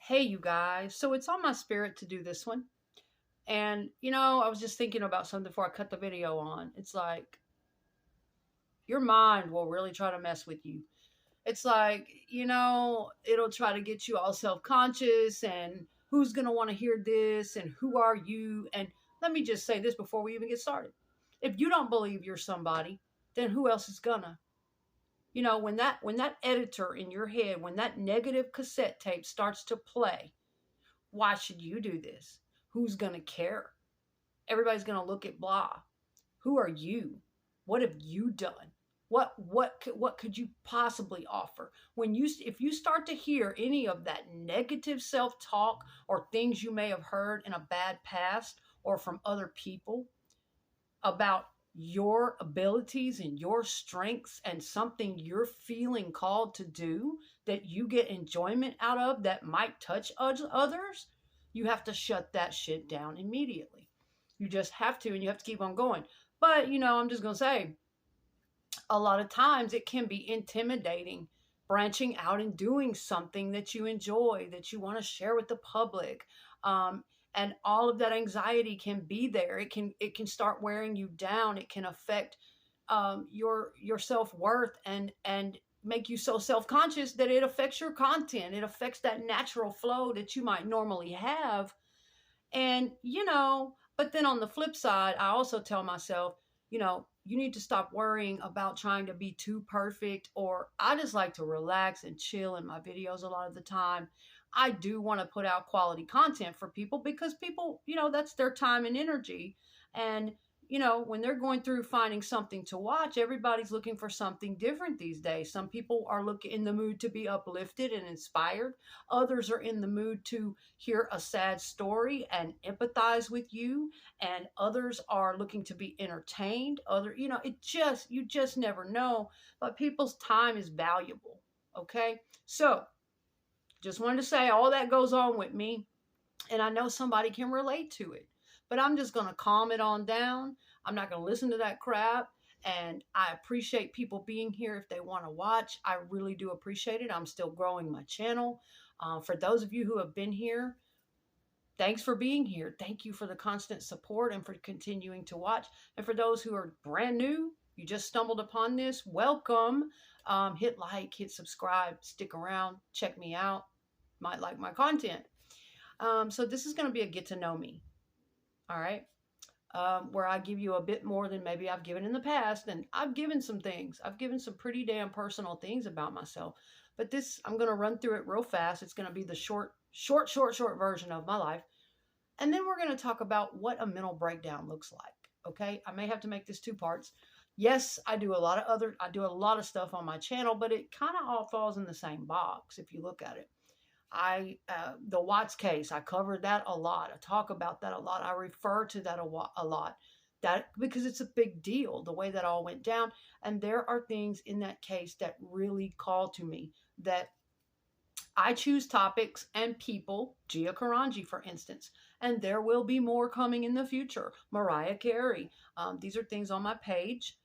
Hey, you guys. So it's on my spirit to do this one. And, I was just thinking about something before I cut the video on. It's like your mind will really try to mess with you. It's like, it'll try to get you all self conscious and who's going to want to hear this and who are you? And let me just say this before we even get started. If you don't believe you're somebody, then who else is gonna? When that editor in your head, when that negative cassette tape starts to play, why should you do this? Who's going to care? Everybody's going to look at blah. Who are you? What have you done? What could you possibly offer? If you start to hear any of that negative self-talk or things you may have heard in a bad past or from other people about your abilities and your strengths and something you're feeling called to do that you get enjoyment out of that might touch others, you have to shut that shit down immediately. You just have to, and you have to keep on going. But, I'm just going to say, a lot of times it can be intimidating branching out and doing something that you enjoy, that you want to share with the public. And all of that anxiety can be there. It can start wearing you down. It can affect your self-worth and make you so self-conscious that it affects your content. It affects that natural flow that you might normally have. And, but then on the flip side, I also tell myself, you need to stop worrying about trying to be too perfect. Or I just like to relax and chill in my videos a lot of the time. I do want to put out quality content for people because people, that's their time and energy. And, when they're going through finding something to watch, everybody's looking for something different these days. Some people are looking in the mood to be uplifted and inspired. Others are in the mood to hear a sad story and empathize with you. And others are looking to be entertained. You just never know. But people's time is valuable. Okay. So just wanted to say all that goes on with me. And I know somebody can relate to it. But I'm just going to calm it on down. I'm not going to listen to that crap. And I appreciate people being here if they want to watch. I really do appreciate it. I'm still growing my channel. For those of you who have been here, thanks for being here. Thank you for the constant support and for continuing to watch. And for those who are brand new, you just stumbled upon this, welcome. Hit like, hit subscribe, stick around, check me out. Might like my content. So this is going to be a get to know me. All right. Where I give you a bit more than maybe I've given in the past. And I've given some things. I've given some pretty damn personal things about myself. But this, I'm going to run through it real fast. It's going to be the short version of my life. And then we're going to talk about what a mental breakdown looks like. Okay. I may have to make this 2 parts. Yes, I do a lot of stuff on my channel, but it kind of all falls in the same box if you look at it. The Watts case, I covered that a lot. I talk about that a lot. I refer to that a lot. That because it's a big deal, the way that all went down. And there are things in that case that really call to me, that I choose topics and people, Gia Karanji, for instance, and there will be more coming in the future. Mariah Carey. These are things on my page.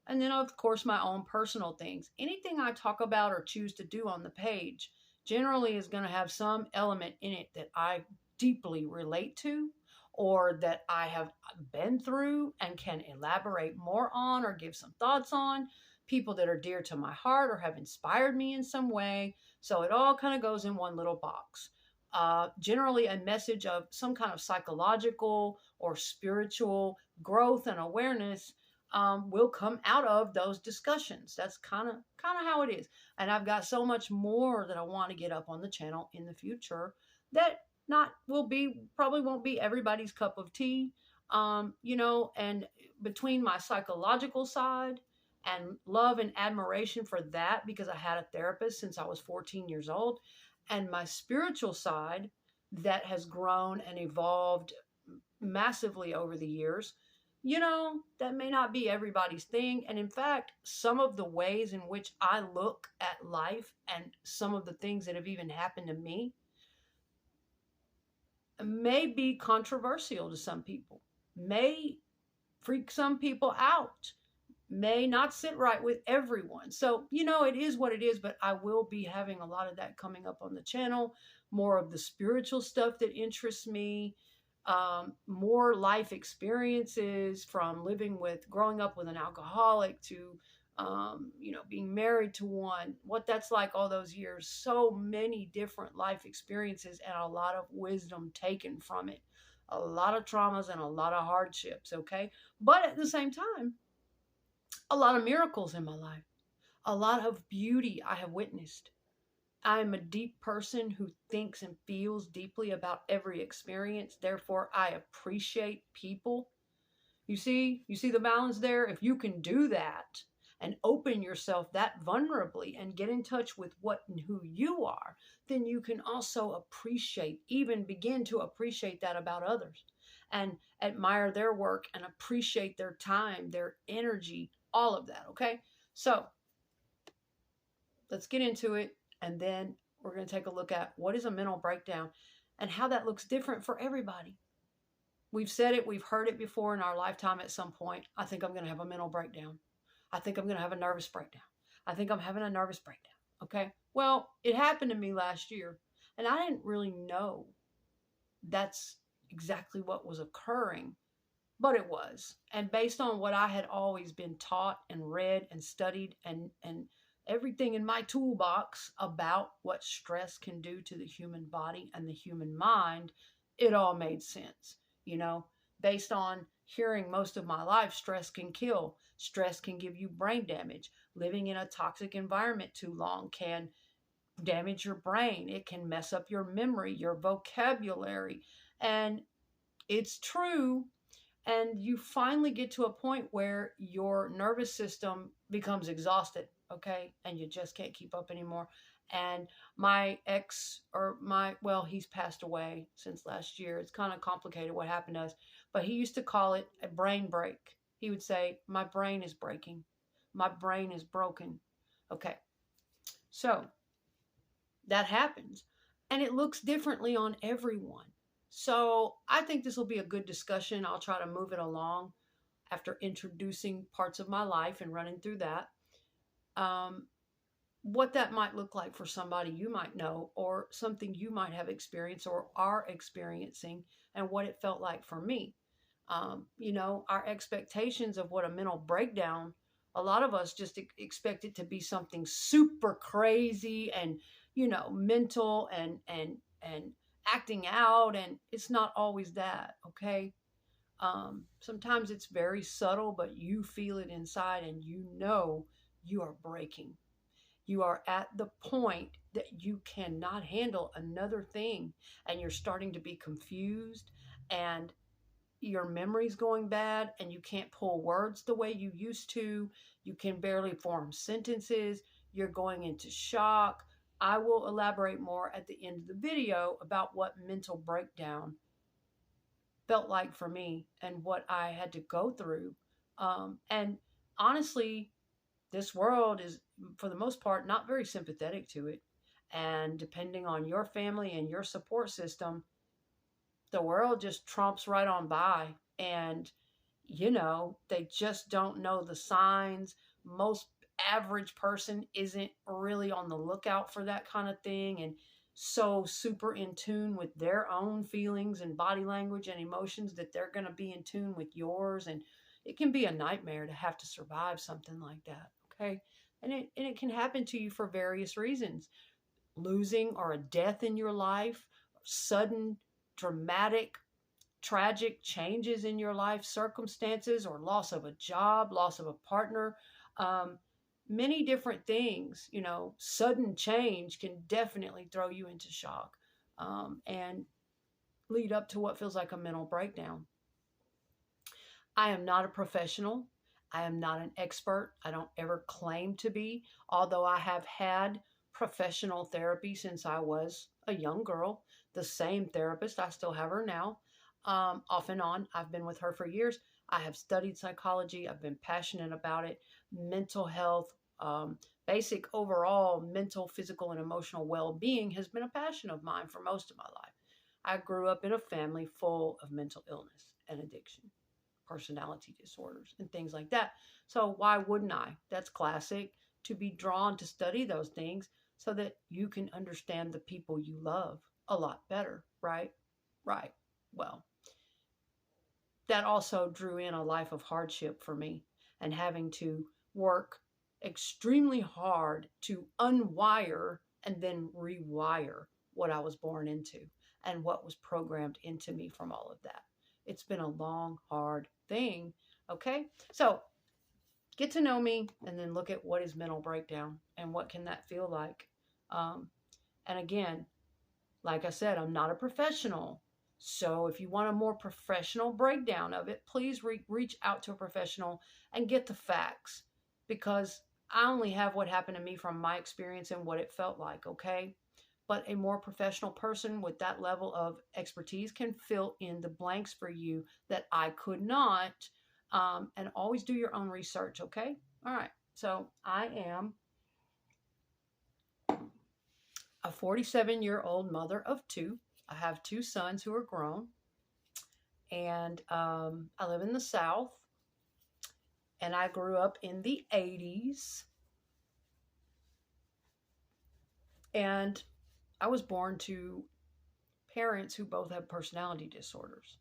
And then, of course, my own personal things. Anything I talk about or choose to do on the page generally is going to have some element in it that I deeply relate to, or that I have been through and can elaborate more on or give some thoughts on. People that are dear to my heart or have inspired me in some way. So it all kind of goes in one little box. Generally a message of some kind of psychological or spiritual growth and awareness will come out of those discussions. That's kind of how it is. And I've got so much more that I want to get up on the channel in the future that probably won't be everybody's cup of tea. And between my psychological side and love and admiration for that, because I had a therapist since I was 14 years old, and my spiritual side that has grown and evolved massively over the years, that may not be everybody's thing. And in fact, some of the ways in which I look at life and some of the things that have even happened to me may be controversial to some people, may freak some people out, may not sit right with everyone. So, it is what it is, but I will be having a lot of that coming up on the channel, more of the spiritual stuff that interests me, more life experiences from growing up with an alcoholic to, being married to one, what that's like all those years. So many different life experiences and a lot of wisdom taken from it. A lot of traumas and a lot of hardships, okay? But at the same time, a lot of miracles in my life, a lot of beauty I have witnessed. I'm a deep person who thinks and feels deeply about every experience. Therefore, I appreciate people. You see the balance there? If you can do that and open yourself that vulnerably and get in touch with what and who you are, then you can also even begin to appreciate that about others and admire their work and appreciate their time, their energy, all of that, okay? So let's get into it, and then we're going to take a look at what is a mental breakdown and how that looks different for everybody. We've said it, we've heard it before in our lifetime at some point. I think I'm going to have a mental breakdown. I think I'm going to have a nervous breakdown. I think I'm having a nervous breakdown. Okay? Well, it happened to me last year, and I didn't really know that's exactly what was occurring, but it was. And based on what I had always been taught and read and studied and everything in my toolbox about what stress can do to the human body and the human mind, it all made sense. You know, based on hearing most of my life, stress can kill. Stress can give you brain damage. Living in a toxic environment too long can damage your brain. It can mess up your memory, your vocabulary. And it's true. And you finally get to a point where your nervous system becomes exhausted, okay? And you just can't keep up anymore. And my ex, he's passed away since last year. It's kind of complicated what happened to us, but he used to call it a brain break. He would say, my brain is breaking. My brain is broken. Okay. So that happens, and it looks differently on everyone. So I think this will be a good discussion. I'll try to move it along after introducing parts of my life and running through that. What that might look like for somebody you might know, or something you might have experienced or are experiencing, and what it felt like for me. Our expectations of what a mental breakdown, a lot of us just expect it to be something super crazy and, mental and acting out. And it's not always that. Okay. Sometimes it's very subtle, but you feel it inside and you are breaking. You are at the point that you cannot handle another thing, and you're starting to be confused, and your memory's going bad, and you can't pull words the way you used to. You can barely form sentences. You're going into shock. I will elaborate more at the end of the video about what mental breakdown felt like for me and what I had to go through. And honestly, this world is, for the most part, not very sympathetic to it. And depending on your family and your support system, the world just tromps right on by. And, they just don't know the signs. Most average person isn't really on the lookout for that kind of thing, and so super in tune with their own feelings and body language and emotions that they're going to be in tune with yours. And it can be a nightmare to have to survive something like that. Okay. And it can happen to you for various reasons. Losing or a death in your life, sudden, dramatic, tragic changes in your life circumstances, or loss of a job, loss of a partner, many different things. Sudden change can definitely throw you into shock, and lead up to what feels like a mental breakdown. I am not a professional. I am not an expert. I don't ever claim to be, although I have had professional therapy since I was a young girl. The same therapist, I still have her now, off and on. I've been with her for years. I have studied psychology. I've been passionate about it. Mental health, basic overall mental, physical, and emotional well-being has been a passion of mine for most of my life. I grew up in a family full of mental illness and addiction personality disorders and things like that. So why wouldn't I? That's classic to be drawn to study those things so that you can understand the people you love a lot better, right? Right. Well, that also drew in a life of hardship for me and having to work extremely hard to unwire and then rewire what I was born into and what was programmed into me from all of that. It's been a long, hard thing. Okay. So get to know me and then look at what is mental breakdown and what can that feel like. Um, and again, like I said, I'm not a professional. So if you want a more professional breakdown of it, please reach out to a professional and get the facts, because I only have what happened to me from my experience and what it felt like, okay? But a more professional person with that level of expertise can fill in the blanks for you that I could not. And always do your own research, okay? All right. So I am a 47-year-old mother of two. I have two sons who are grown, and I live in the South, and I grew up in the 80s, and I was born to parents who both have personality disorders.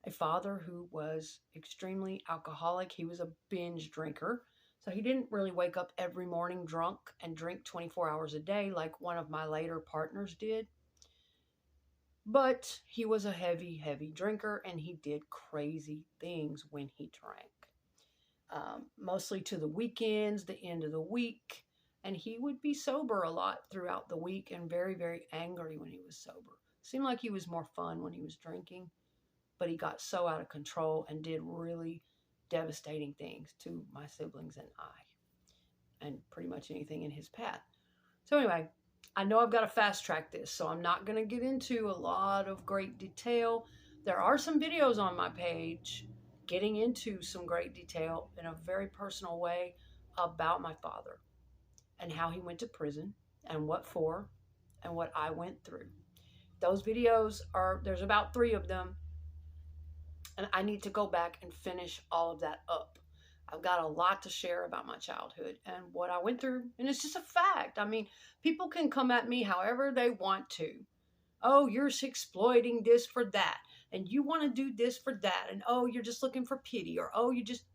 A father who was extremely alcoholic. He was a binge drinker. So he didn't really wake up every morning drunk and drink 24 hours a day like one of my later partners did. But he was a heavy, heavy drinker, and he did crazy things when he drank. Mostly to the weekends, the end of the week. And he would be sober a lot throughout the week and very, very angry when he was sober. Seemed like he was more fun when he was drinking, but he got so out of control and did really devastating things to my siblings and I, and pretty much anything in his path. So anyway, I know I've got to fast track this, so I'm not going to get into a lot of great detail. There are some videos on my page getting into some great detail in a very personal way about my father and how he went to prison and what for and what I went through. Those videos there's about 3 of them, and I need to go back and finish all of that up. I've got a lot to share about my childhood and what I went through, and it's just a fact. I mean, people can come at me however they want to. Oh, you're exploiting this for that, and you want to do this for that, and oh, you're just looking for pity, or oh, you just...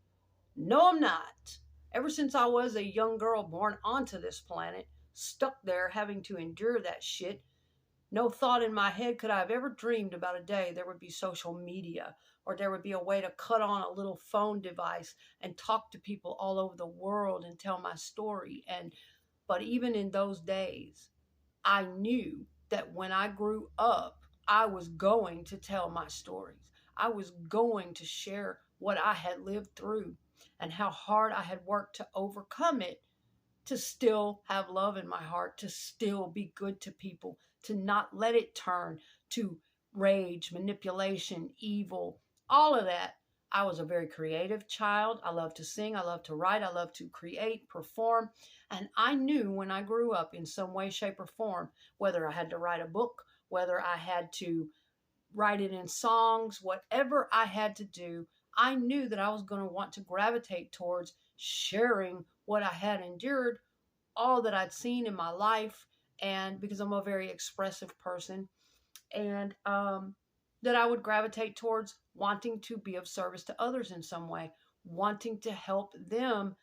No, I'm not. Ever since I was a young girl born onto this planet, stuck there having to endure that shit, no thought in my head could I have ever dreamed about a day there would be social media, or there would be a way to cut on a little phone device and talk to people all over the world and tell my story. But even in those days, I knew that when I grew up, I was going to tell my stories. I was going to share what I had lived through and how hard I had worked to overcome it, to still have love in my heart, to still be good to people, to not let it turn to rage, manipulation, evil, all of that. I was a very creative child. I love to sing. I love to write. I love to create, perform. And I knew when I grew up in some way, shape, or form, whether I had to write a book, whether I had to write it in songs, whatever I had to do, I knew that I was going to want to gravitate towards sharing what I had endured, all that I'd seen in my life, and because I'm a very expressive person, and that I would gravitate towards wanting to be of service to others in some way, wanting to help them,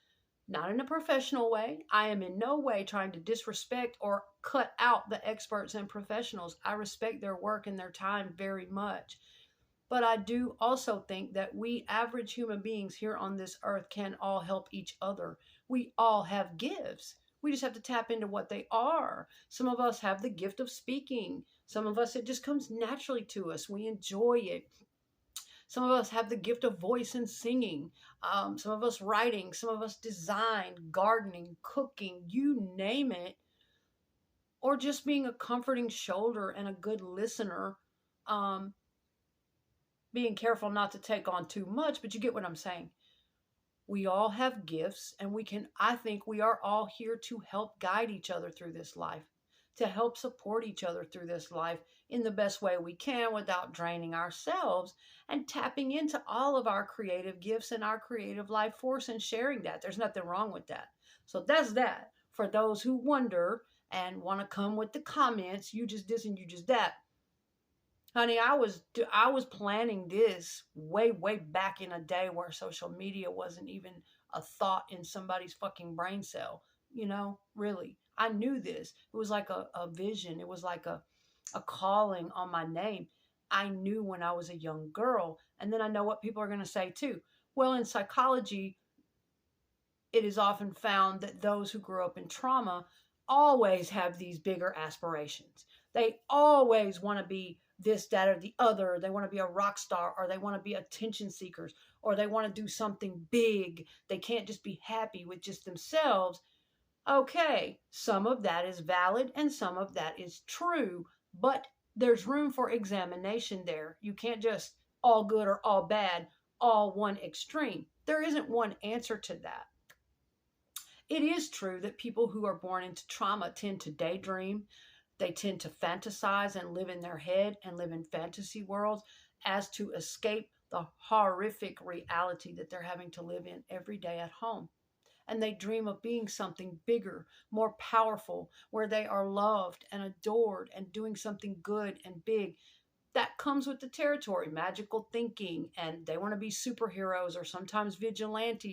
not in a professional way. I am in no way trying to disrespect or cut out the experts and professionals. I respect their work and their time very much. But I do also think that we average human beings here on this earth can all help each other. We all have gifts. We just have to tap into what they are. Some of us have the gift of speaking. Some of us, it just comes naturally to us. We enjoy it. Some of us have the gift of voice and singing. Some of us writing. Some of us design, gardening, cooking, you name it. Or just being a comforting shoulder and a good listener. Being careful not to take on too much, but you get what I'm saying. We all have gifts, and I think we are all here to help guide each other through this life. to help support each other through this life in the best way we can without draining ourselves, and tapping into all of our creative gifts and our creative life force and sharing that. There's nothing wrong with that. So that's that. For those who wonder and want to come with the comments, you just this and you just that. Honey, I was planning this way back in a day where social media wasn't even a thought in somebody's fucking brain cell. Really. I knew this. It was like a vision. It was like a calling on my name. I knew when I was a young girl. And then I know what people are going to say too. Well, in psychology, it is often found that those who grew up in trauma always have these bigger aspirations. They always want to be this, that, or the other. They want to be a rock star, or they want to be attention seekers, or they want to do something big. They can't just be happy with just themselves. Okay, some of that is valid and some of that is true, but there's room for examination there. You can't just all good or all bad, all one extreme. There isn't one answer to that. It is true that people who are born into trauma tend to daydream. They tend to fantasize and live in their head and live in fantasy worlds as to escape the horrific reality that they're having to live in every day at home. And they dream of being something bigger, more powerful, where they are loved and adored and doing something good and big. That comes with the territory, magical thinking, and they want to be superheroes or sometimes vigilantes